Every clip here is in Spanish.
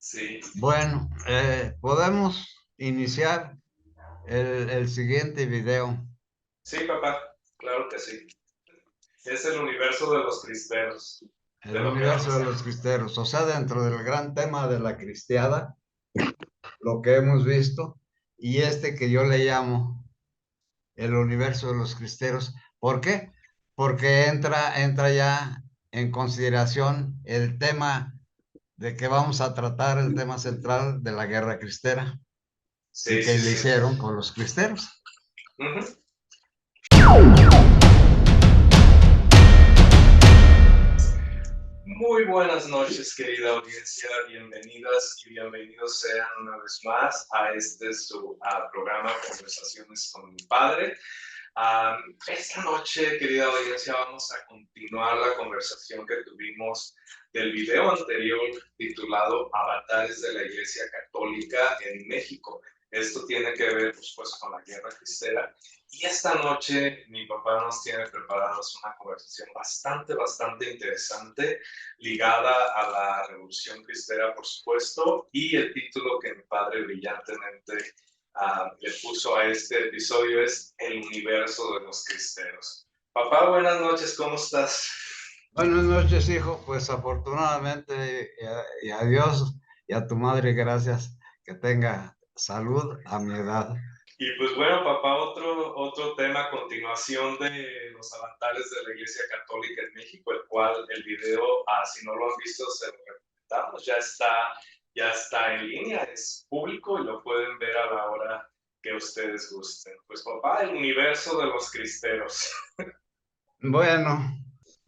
Sí, Bueno, podemos iniciar el siguiente video. sí, papá, claro que sí. Es el universo de los cristeros, El de lo que universo vamos de a... los cristeros. O sea, dentro del gran tema de la cristiada, lo que hemos visto, y este que yo le llamo el universo de los cristeros. ¿Por qué? Porque entra ya en consideración el tema de que vamos a tratar, el tema central de la guerra cristera y Sí, que sí, le sí. hicieron con los cristeros. Ujú. Muy buenas noches, querida audiencia. Bienvenidas y bienvenidos sean una vez más a su programa Conversaciones con mi padre. Esta noche, querida audiencia, vamos a continuar la conversación que tuvimos del video anterior titulado Avatares de la Iglesia Católica en México. Esto tiene que ver, pues, con la guerra cristera. Y esta noche mi papá nos tiene preparados una conversación bastante interesante ligada a la Revolución Cristera, por supuesto, y el título que mi padre brillantemente le puso a este episodio es El universo de los cristeros. Papá, buenas noches, ¿cómo estás? Buenas noches, hijo. Pues afortunadamente y a Dios y a tu madre, gracias, que tenga salud a mi edad. Y pues bueno, papá, otro tema a continuación de los avatares de la Iglesia Católica en México, el cual el video, si no lo han visto, se lo recomendamos, ya está en línea, es público y lo pueden ver a la hora que ustedes gusten. Pues papá, el universo de los cristeros. Bueno,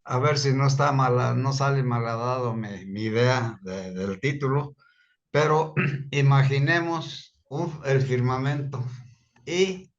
a ver si no está mala, no sale malhadado mi idea del título, pero imaginemos el firmamento y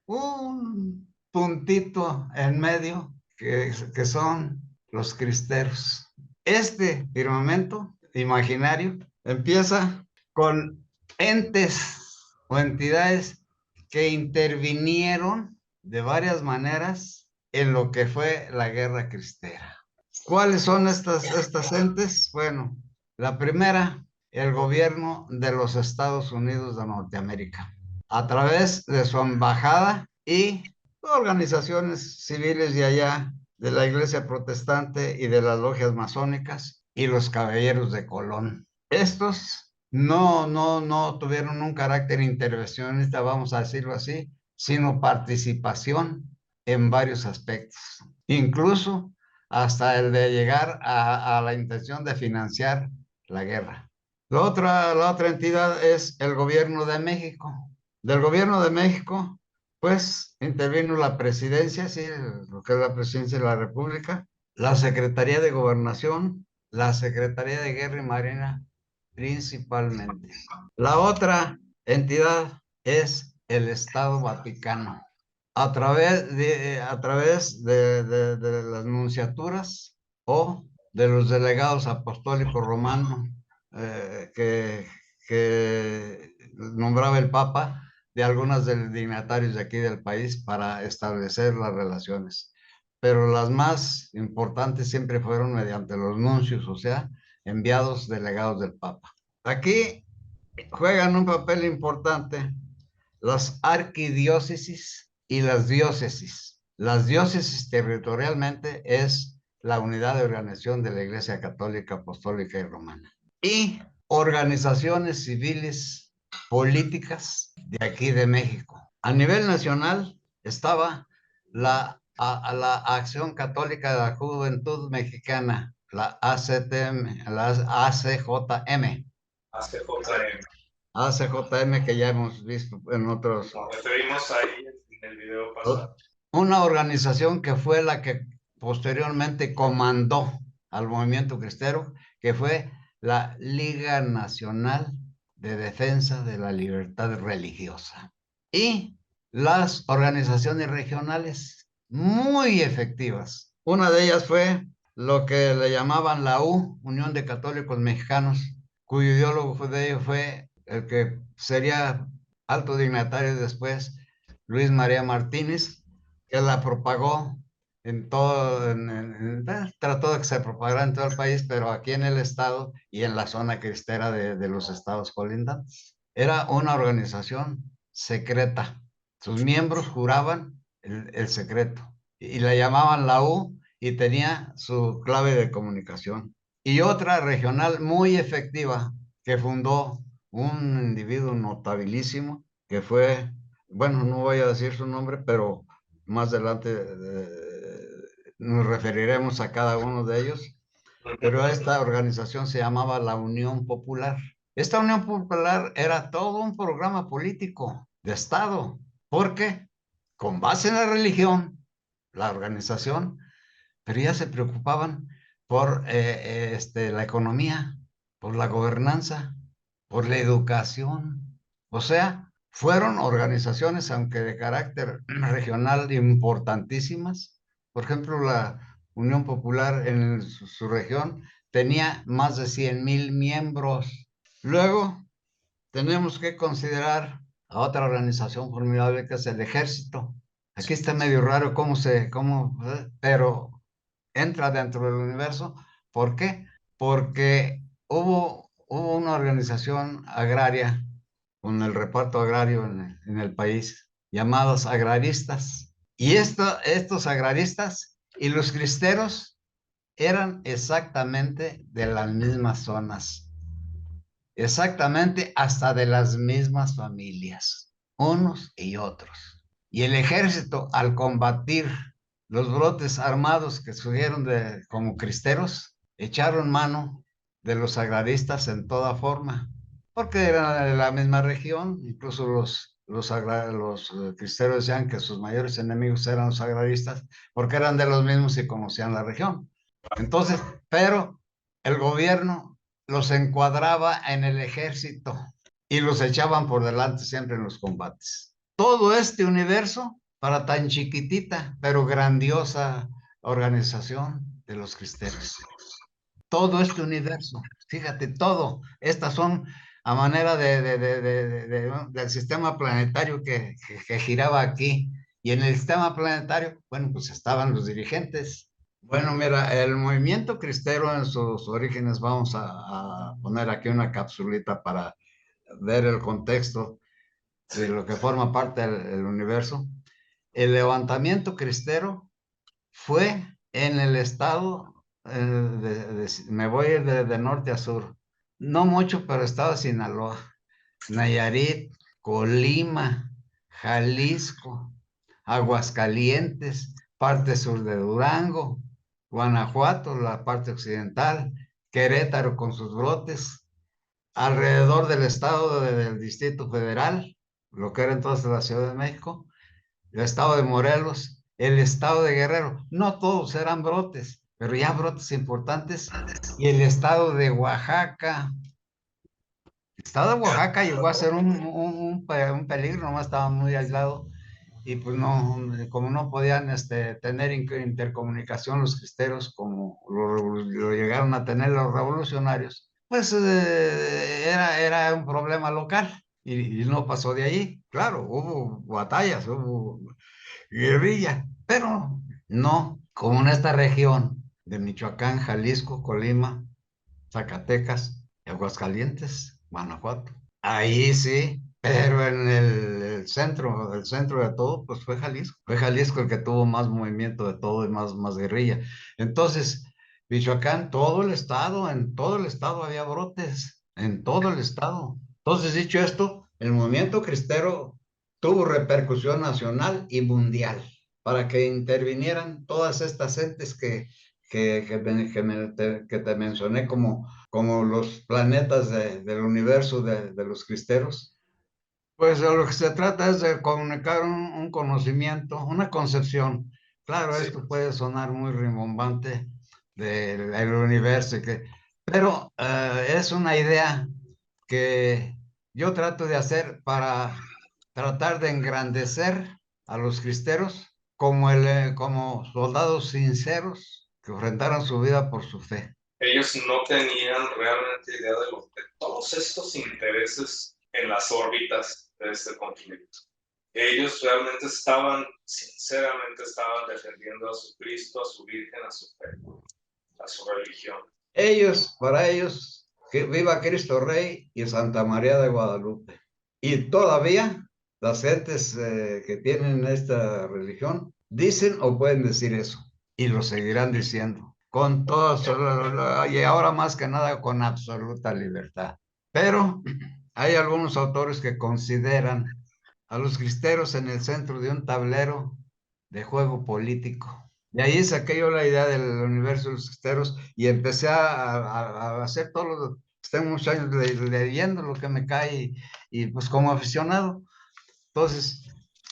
un puntito en medio que son los cristeros. Este firmamento imaginario empieza con entes o entidades que intervinieron de varias maneras en lo que fue la guerra cristera. ¿Cuáles son estas entes? Bueno, la primera, el gobierno de los Estados Unidos de Norteamérica, a través de su embajada y organizaciones civiles de allá, de la Iglesia Protestante y de las logias masónicas y los caballeros de Colón. Estos no tuvieron un carácter intervencionista, vamos a decirlo así, sino participación en varios aspectos, incluso hasta el de llegar a la intención de financiar la guerra. La otra entidad es el gobierno de México. Del gobierno de México, pues intervino la presidencia, sí, lo que es la presidencia de la República, la Secretaría de Gobernación, la Secretaría de Guerra y Marina, principalmente. La otra entidad es el Estado Vaticano. A través de las nunciaturas o de los delegados apostólicos romanos que nombraba el Papa, de algunos dignatarios de aquí del país para establecer las relaciones. Pero las más importantes siempre fueron mediante los nuncios, o sea, enviados delegados del Papa. Aquí juegan un papel importante las arquidiócesis y las diócesis. Las diócesis territorialmente es la unidad de organización de la Iglesia Católica, Apostólica y Romana. Y organizaciones civiles políticas de aquí de México. A nivel nacional estaba la Acción Católica de la Juventud Mexicana, la ACTM, la ACJM. ACJM. ACJM que ya hemos visto en otros. Nos referimos ahí en el video pasado. Una organización que fue la que posteriormente comandó al movimiento cristero, que fue la Liga Nacional de Defensa de la Libertad Religiosa. Y las organizaciones regionales muy efectivas. Una de ellas fue lo que le llamaban la Unión de Católicos Mexicanos, cuyo ideólogo de ello fue el que sería alto dignatario después, Luis María Martínez, que la propagó en todo, trató de que se propagara en todo el país, pero aquí en el estado y en la zona cristera de los estados colindantes. Era una organización secreta. Sus miembros juraban el secreto y la llamaban la U y tenía su clave de comunicación. Y otra regional muy efectiva que fundó un individuo notabilísimo que fue, bueno, no voy a decir su nombre, pero más adelante nos referiremos a cada uno de ellos, pero esta organización se llamaba la Unión Popular. Esta Unión Popular era todo un programa político de Estado, porque con base en la religión, la organización, pero ya se preocupaban por la economía, por la gobernanza, por la educación. O sea, fueron organizaciones, aunque de carácter regional, importantísimas. Por ejemplo, la Unión Popular en su región tenía más de 100,000 miembros. Luego, tenemos que considerar a otra organización formidable que es el ejército. Aquí está medio raro pero entra dentro del universo. ¿Por qué? Porque hubo una organización agraria con el reparto agrario en el país, llamados agraristas. Y estos agraristas y los cristeros eran exactamente de las mismas zonas, exactamente hasta de las mismas familias, unos y otros. Y el ejército, al combatir los brotes armados que surgieron como cristeros, echaron mano de los agraristas en toda forma, porque eran de la misma región. Incluso los cristeros decían que sus mayores enemigos eran los agraristas, porque eran de los mismos y conocían la región. Entonces, pero el gobierno los encuadraba en el ejército y los echaban por delante siempre en los combates. Todo este universo para tan chiquitita pero grandiosa organización de los cristeros. Todo este universo, fíjate, todo. Estas son a manera del sistema planetario que giraba aquí. Y en el sistema planetario, bueno, pues estaban los dirigentes. Bueno, mira, el movimiento cristero en sus orígenes, vamos a poner aquí una capsulita para ver el contexto de lo que forma parte del universo. El levantamiento cristero fue en el estado, me voy de norte a sur, no mucho, pero estado de Sinaloa, Nayarit, Colima, Jalisco, Aguascalientes, parte sur de Durango, Guanajuato, la parte occidental, Querétaro con sus brotes, alrededor del estado del Distrito Federal, lo que era entonces la Ciudad de México, el estado de Morelos, el estado de Guerrero. No todos eran brotes, pero ya brotes importantes. Y el estado de Oaxaca. El estado de Oaxaca llegó a ser un peligro, nomás estaba muy aislado. Y pues no, como no podían tener intercomunicación los cristeros como lo llegaron a tener los revolucionarios, pues era un problema local y no pasó de ahí. Claro, hubo batallas, hubo guerrilla, pero no como en esta región de Michoacán, Jalisco, Colima, Zacatecas, Aguascalientes, Guanajuato. Ahí sí, pero en el centro de todo, pues fue Jalisco. Fue Jalisco el que tuvo más movimiento de todo y más guerrilla. Entonces, Michoacán, todo el estado, en todo el estado había brotes, en todo el estado. Entonces, dicho esto, el movimiento cristero tuvo repercusión nacional y mundial para que intervinieran todas estas entes que te mencioné como los planetas del universo de los cristeros. Pues de lo que se trata es de comunicar un conocimiento, una concepción. Claro, Sí. esto puede sonar muy rimbombante del universo, pero es una idea que yo trato de hacer para tratar de engrandecer a los cristeros como soldados sinceros que enfrentaron su vida por su fe. Ellos no tenían realmente idea de todos estos intereses en las órbitas de este conflicto. Ellos realmente estaban, sinceramente estaban defendiendo a su Cristo, a su Virgen, a su fe, a su religión. Para ellos, que viva Cristo Rey y Santa María de Guadalupe. Y todavía las gentes que tienen esta religión dicen o pueden decir eso. Y lo seguirán diciendo. Con todo, y ahora más que nada con absoluta libertad. Pero hay algunos autores que consideran a los cristeros en el centro de un tablero de juego político. De ahí saqué yo la idea del universo de los cristeros y empecé a hacer todo lo que tengo muchos años leyendo lo que me cae y pues como aficionado. Entonces,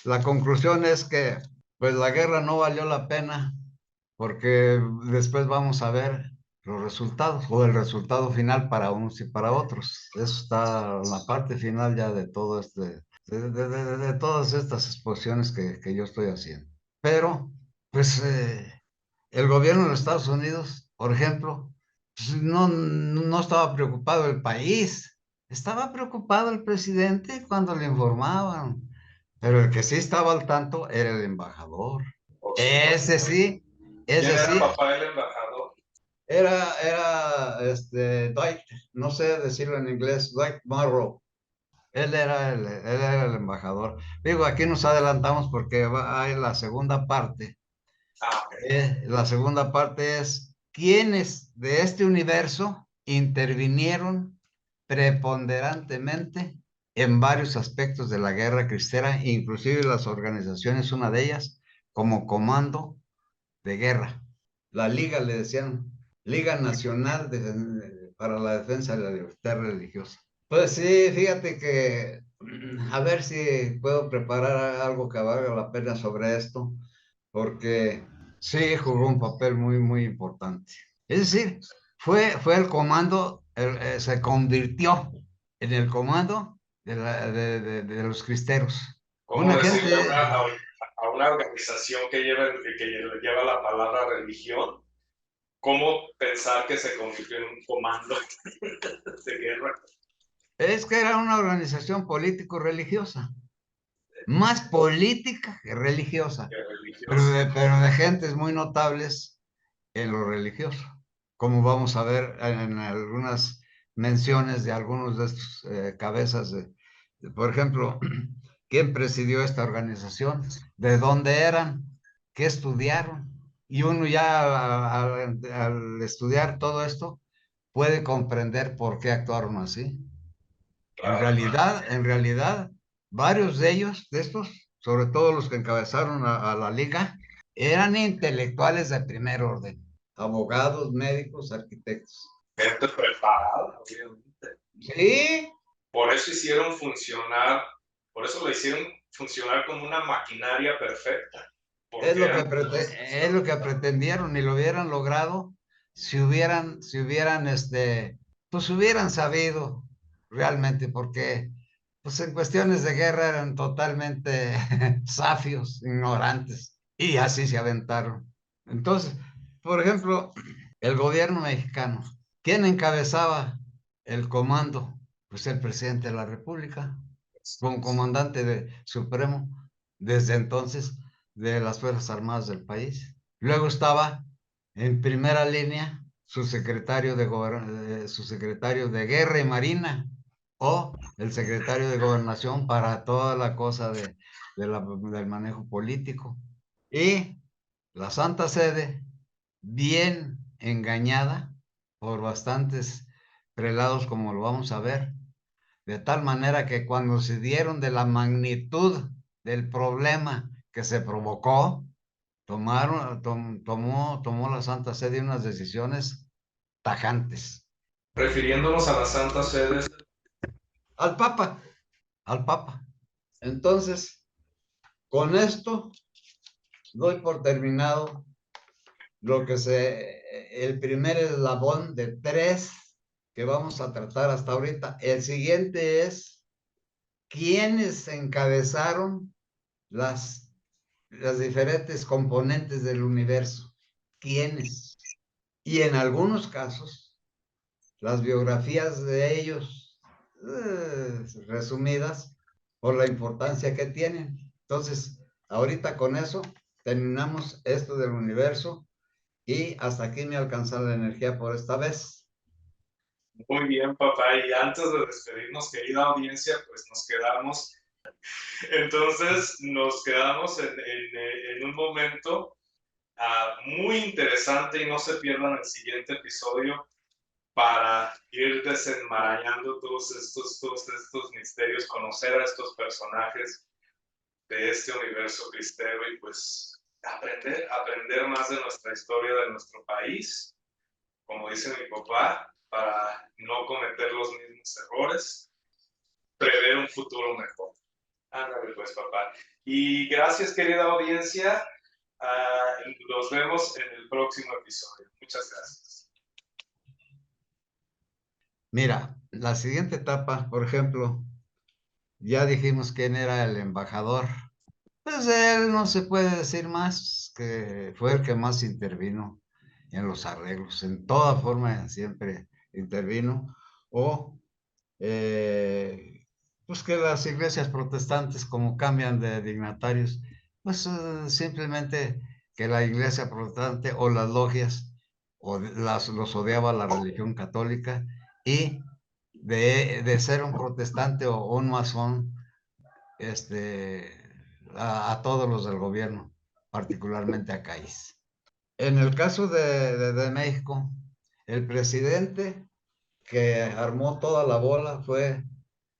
la conclusión es que pues la guerra no valió la pena porque después vamos a ver los resultados o el resultado final para unos y para otros. Eso está en la parte final ya de todo de todas estas exposiciones que yo estoy haciendo. Pero, pues, el gobierno de los Estados Unidos, por ejemplo, pues, no estaba preocupado el país, estaba preocupado el presidente cuando le informaban, pero el que sí estaba al tanto era el embajador. Por Ese supuesto. sí, ¿Quién ese era sí, papá del embajador? Dwight, no sé decirlo en inglés, Dwight Morrow. Él era el embajador. Digo, aquí nos adelantamos porque hay la segunda parte. Ah, ok. La segunda parte es quiénes de este universo intervinieron preponderantemente en varios aspectos de la guerra cristera, inclusive las organizaciones, una de ellas, como comando de guerra. La Liga le decían, Liga Nacional para la Defensa de la Libertad Religiosa. Pues sí, fíjate que a ver si puedo preparar algo que valga la pena sobre esto, porque sí jugó un papel muy importante. Es decir, fue el comando, se convirtió en el comando de los cristeros. ¿Cómo Una decirle gente, a una organización que lleva la palabra religión? ¿Cómo pensar que se convirtió en un comando de guerra? es que era una organización político-religiosa, más política que religiosa, Que religiosa. pero de gentes muy notables en lo religioso, como vamos a ver en algunas menciones de algunos de estos cabezas por ejemplo, quién presidió esta organización, de dónde eran, qué estudiaron. Y uno ya al estudiar todo esto puede comprender por qué actuaron así. Claro. En realidad, varios de ellos, de estos, sobre todo los que encabezaron a la liga, eran intelectuales de primer orden, abogados, médicos, arquitectos. Gente preparada, obviamente. Sí, Por eso hicieron funcionar, por eso lo hicieron funcionar como una maquinaria perfecta. es Porque lo que, eran es lo que pretendieron y lo hubieran logrado pues hubieran sabido realmente, porque pues en cuestiones de guerra eran totalmente safios, ignorantes, y así se aventaron. Entonces, por ejemplo, el gobierno mexicano, ¿quién encabezaba el comando? Pues el presidente de la República, como supremo, desde entonces de las Fuerzas Armadas del país. Luego estaba en primera línea su secretario de Guerra y Marina o el secretario de Gobernación para toda la cosa del manejo político. Y la Santa Sede, bien engañada por bastantes prelados, como lo vamos a ver, de tal manera que cuando se dieron de la magnitud del problema que se provocó, tomó la Santa Sede unas decisiones tajantes. refiriéndonos a la Santa Sede. Al Papa, al Papa. Entonces, con esto doy por terminado el primer eslabón de 3 que vamos a tratar hasta ahorita. El siguiente es quiénes encabezaron las diferentes componentes del universo. ¿Quiénes? Y en algunos casos, las biografías de ellos, resumidas, por la importancia que tienen. Entonces, ahorita con eso terminamos esto del universo y hasta aquí me alcanza la energía por esta vez. Muy bien, papá. Y antes de despedirnos, querida audiencia, pues nos quedamos en un momento muy interesante y no se pierdan el siguiente episodio para ir desenmarañando todos estos misterios, conocer a estos personajes de este universo cristero y pues aprender más de nuestra historia, de nuestro país, como dice mi papá, para no cometer los mismos errores, prever un futuro mejor. Ándale pues, papá. Y gracias, querida audiencia. Nos vemos en el próximo episodio. Muchas gracias. Mira, la siguiente etapa, por ejemplo, ya dijimos quién era el embajador. Pues de él no se puede decir más, que fue el que más intervino en los arreglos, en toda forma siempre intervino, o pues que las iglesias protestantes como cambian de dignatarios, pues simplemente que la iglesia protestante o las logias los odiaba la religión católica y de ser un protestante o un masón, este, a todos los del gobierno, particularmente a Cáiz. En el caso de México, el presidente que armó toda la bola fue,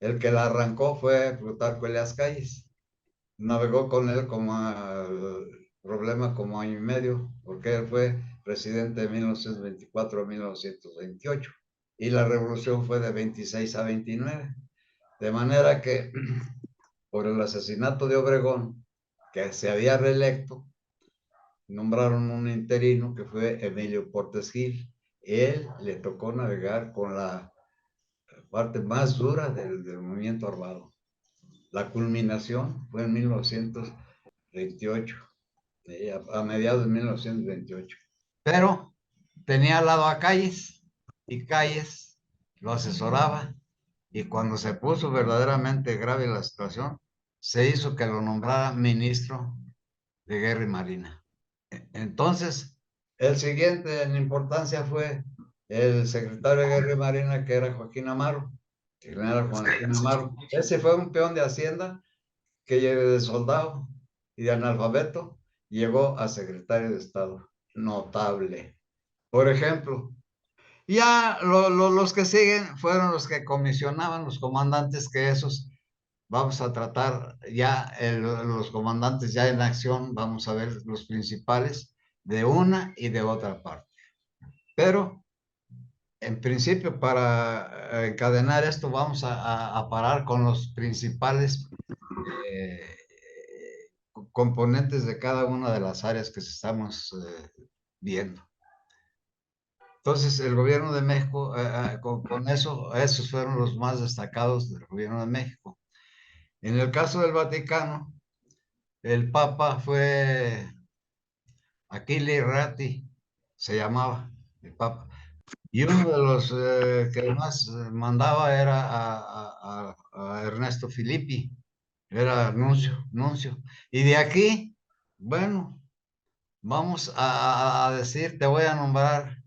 el que la arrancó fue Plutarco Elías Calles. Navegó con él como el problema como año y medio, porque él fue presidente de 1924 a 1928 y la revolución fue de 26 a 29. De manera que por el asesinato de Obregón, que se había reelecto, nombraron un interino que fue Emilio Portes Gil. Él le tocó navegar con la parte más dura del movimiento armado. La culminación fue en 1928, a mediados de 1928. Pero tenía al lado a Calles y Calles lo asesoraba y cuando se puso verdaderamente grave la situación, se hizo que lo nombrara ministro de Guerra y Marina. Entonces, el siguiente en importancia fue el secretario de Guerra y Marina, que era Joaquín Amaro. General Joaquín Amaro. Ese fue un peón de Hacienda que de soldado y de analfabeto llegó a secretario de Estado. Notable. Por ejemplo, ya los que siguen fueron los que comisionaban los comandantes, que esos vamos a tratar ya, los comandantes ya en acción, vamos a ver los principales de una y de otra parte. Pero, en principio, para encadenar esto, vamos a parar con los principales eh, componentes de cada una de las áreas que estamos viendo. Entonces, el gobierno de México, con eso, esos fueron los más destacados del gobierno de México. En el caso del Vaticano, el Papa fue Achille Ratti, se llamaba el Papa. Y uno de los que más mandaba era a Ernesto Filippi, era nuncio. Y de aquí, bueno, vamos a decir, te voy a nombrar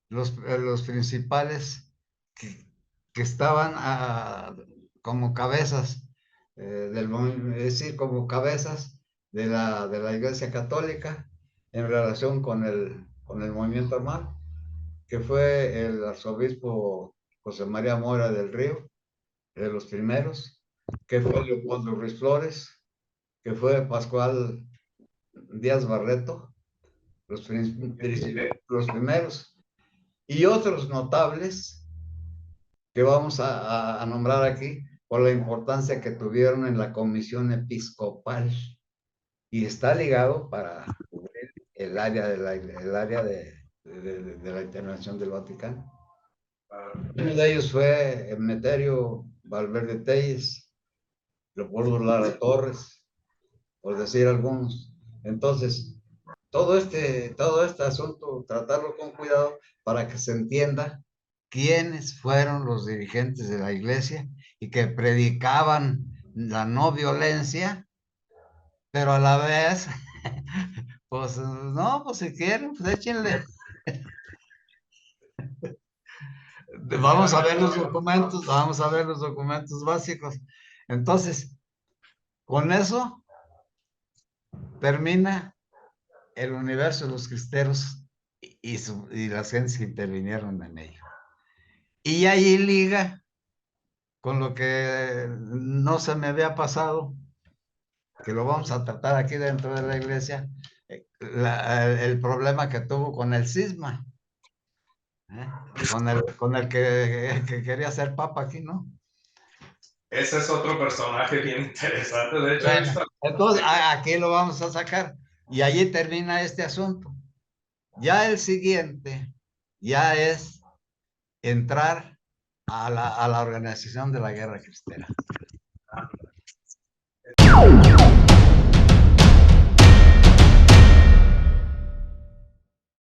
los principales que, que estaban como cabezas es decir, como cabezas de la Iglesia Católica en relación con el movimiento armado, que fue el arzobispo José María Mora del Río, de los primeros, que fue Leopoldo Ruiz Flores, que fue Pascual Díaz Barreto, los primeros, y otros notables que vamos a nombrar aquí por la importancia que tuvieron en la comisión episcopal y está ligado para cubrir el área de la intervención del Vaticano. Uno de ellos fue Emeterio Valverde Telles, Leopoldo Lara Torres, por decir algunos. Entonces, todo este asunto, tratarlo con cuidado para que se entienda quiénes fueron los dirigentes de la iglesia y que predicaban la no violencia pero a la vez, pues no, pues si quieren, pues échenle. Vamos a ver los documentos, vamos a ver los documentos básicos. Entonces, con eso termina el universo de los cristeros y las gentes que intervinieron en ello. Y ahí liga con lo que no se me había pasado, que lo vamos a tratar aquí dentro de la iglesia, el problema que tuvo con el cisma, ¿eh? Con el que quería ser papa aquí, ¿no? Ese es otro personaje bien interesante. De hecho, he Bueno, visto... entonces aquí lo vamos a sacar y allí termina este asunto. Ya el siguiente ya es entrar a la organización de la guerra cristera.